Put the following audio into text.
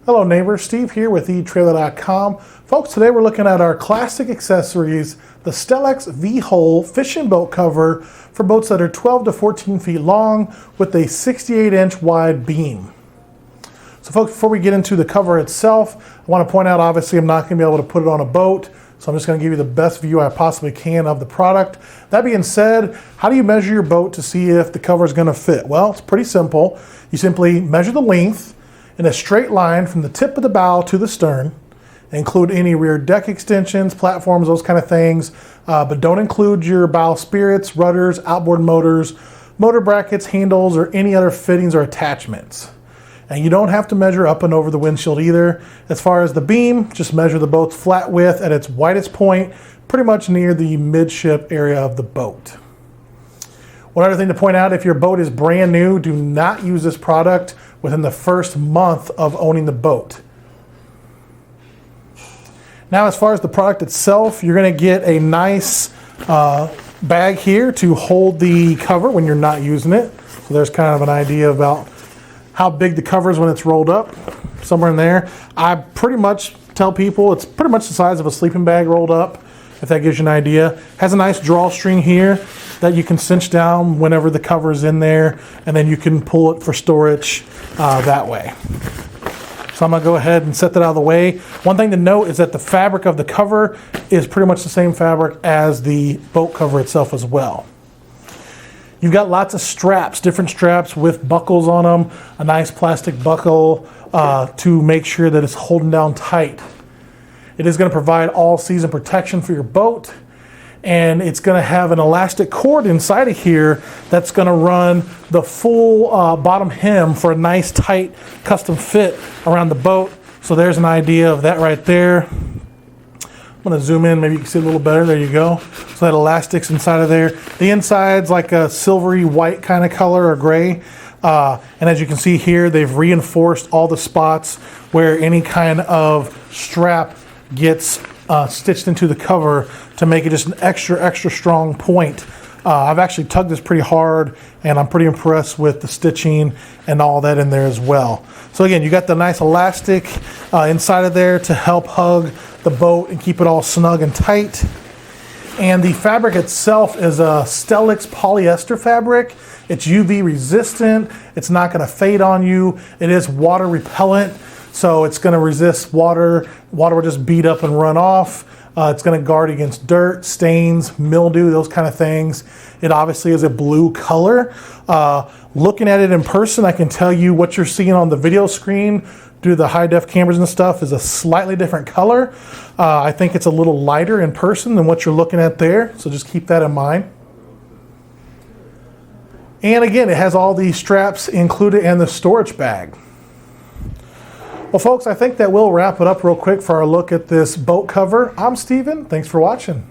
Hello neighbors, Steve here with etrailer.com. Folks, today we're looking at our classic accessories, the Stellex V Hull fishing boat cover for boats that are 12 to 14 feet long with a 68-inch wide beam. So folks, before we get into the cover itself, I want to point out, obviously I'm not going to be able to put it on a boat, so I'm just going to give you the best view I possibly can of the product. That being said, how do you measure your boat to see if the cover is going to fit? Well, it's pretty simple. You simply measure the length in a straight line from the tip of the bow to the stern. Include any rear deck extensions, platforms, those kind of things, but don't include your bow spirits, rudders, outboard motors, motor brackets, handles, or any other fittings or attachments. And you don't have to measure up and over the windshield either. As far as the beam, just measure the boat's flat width at its widest point, pretty much near the midship area of the boat. One other thing to point out, if your boat is brand new, do not use this product within the first month of owning the boat. Now, as far as the product itself, you're going to get a nice bag here to hold the cover when you're not using it. So there's kind of an idea about how big the cover is when it's rolled up, somewhere in there. I pretty much tell people it's pretty much the size of a sleeping bag rolled up, if that gives you an idea. Has a nice drawstring here that you can cinch down whenever the cover is in there, and then you can pull it for storage that way. So I'm gonna go ahead and set that out of the way. One thing to note is that the fabric of the cover is pretty much the same fabric as the boat cover itself as well. You've got lots of straps, different straps with buckles on them, a nice plastic buckle to make sure that it's holding down tight. It is going to provide all-season protection for your boat, and it's going to have an elastic cord inside of here that's going to run the full bottom hem for a nice tight custom fit around the boat. So there's an idea of that right there. I'm going to zoom in, maybe you can see a little better. There you go. So that elastic's inside of there. The inside's like a silvery white kind of color or gray. And as you can see here, they've reinforced all the spots where any kind of strap gets stitched into the cover to make it just an extra strong point. I've actually tugged this pretty hard, and I'm pretty impressed with the stitching and all that in there as well. So again, you got the nice elastic inside of there to help hug the boat and keep it all snug and tight. And the fabric itself is a Stellex polyester fabric. It's UV resistant. It's not going to fade on you. It is water repellent, so it's going to resist water. Water will just beat up and run off. It's going to guard against dirt, stains, mildew, those kind of things. It obviously is a blue color. Looking at it in person, I can tell you what you're seeing on the video screen due to the high-def cameras and stuff is a slightly different color. I think it's a little lighter in person than what you're looking at there, so just keep that in mind. And again, it has all these straps included and the storage bag. Well, folks, I think that will wrap it up real quick for our look at this boat cover. I'm Steven. Thanks for watching.